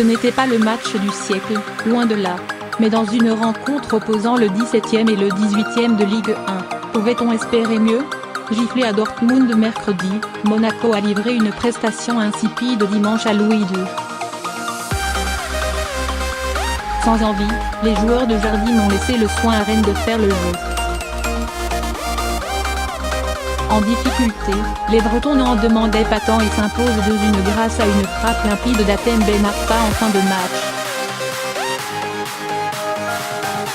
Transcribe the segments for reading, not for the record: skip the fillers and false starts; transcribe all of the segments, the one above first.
n'était pas le match du siècle, loin de là. Mais dans une rencontre opposant le 17e et le 18e de Ligue 1, pouvait-on espérer mieux ? Giflé à Dortmund mercredi, Monaco a livré une prestation insipide dimanche à Louis II. Sans envie, les joueurs de Jardim ont laissé le soin à Rennes de faire le jeu. En difficulté, les Bretons n'en demandaient pas tant et s'imposent 2-1 grâce à une frappe limpide d'Hatem Ben Arfa en fin de match.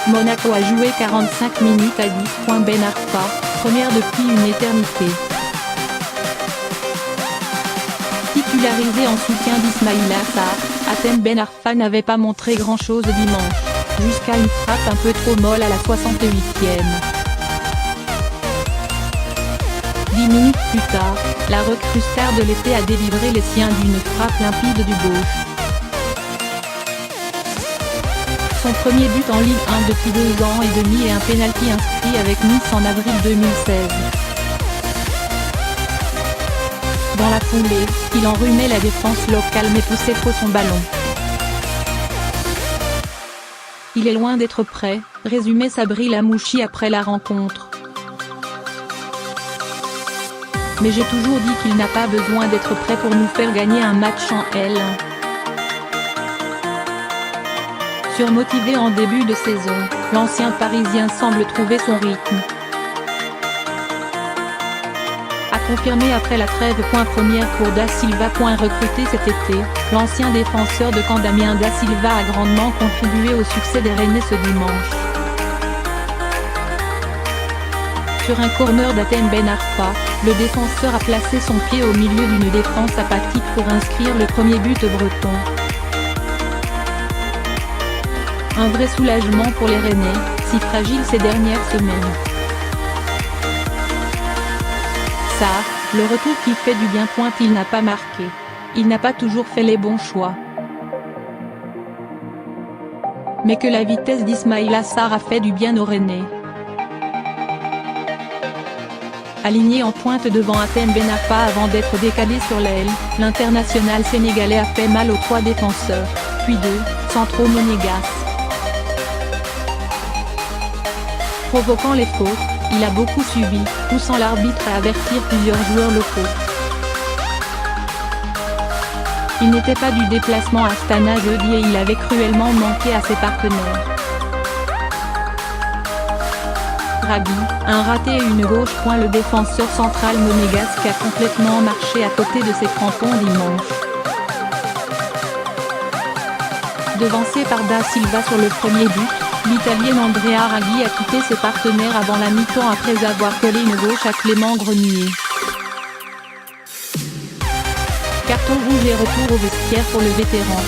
Monaco a joué 45 minutes à 10 points. Ben Arfa, première depuis une éternité. Titularisé en soutien d'Ismaïla Sarr, Hatem Ben Arfa n'avait pas montré grand-chose dimanche, jusqu'à une frappe un peu trop molle à la 68e. 10 minutes plus tard, la recrue star de l'été a délivré les siens d'une frappe limpide du gauche. Son premier but en Ligue 1 depuis 2 ans et demi et un pénalty inscrit avec Nice en avril 2016. Dans la foulée, il enrhumait la défense locale mais poussait trop son ballon. Il est loin d'être prêt, résumait Sabri Lamouchi après la rencontre. Mais j'ai toujours dit qu'il n'a pas besoin d'être prêt pour nous faire gagner un match en L1. Surmotivé en début de saison, l'ancien Parisien semble trouver son rythme. A confirmé après la trêve. Première pour Da Silva. Recruté cet été, l'ancien défenseur de Caen Damien Da Silva a grandement contribué au succès des Rennais ce dimanche. Sur un corner d'Hatem Ben Arfa, le défenseur a placé son pied au milieu d'une défense apathique pour inscrire le premier but breton. Un vrai soulagement pour les Rennais, si fragiles ces dernières semaines. Sarr, le retour qui fait du bien. Il n'a pas marqué. Il n'a pas toujours fait les bons choix. Mais que la vitesse d'Ismaïla Sarr a fait du bien aux Rennais. Aligné en pointe devant Hatem Ben Arfa avant d'être décalé sur l'aile, l'international sénégalais a fait mal aux 3 défenseurs, puis 2 centraux monégasques. Provoquant les fautes, il a beaucoup subi, poussant l'arbitre à avertir plusieurs joueurs locaux. Il n'était pas du déplacement à Astana jeudi et il avait cruellement manqué à ses partenaires. Rabi, un raté et une gauche. Le défenseur central monégasque a complètement marché à côté de ses crampons dimanche. Devancé par Da Silva sur le premier but, l'Italienne Andrea Raggi a quitté ses partenaires avant la mi-temps après avoir collé une gauche à Clément Grenier. Carton rouge et retour au vestiaire pour le vétéran.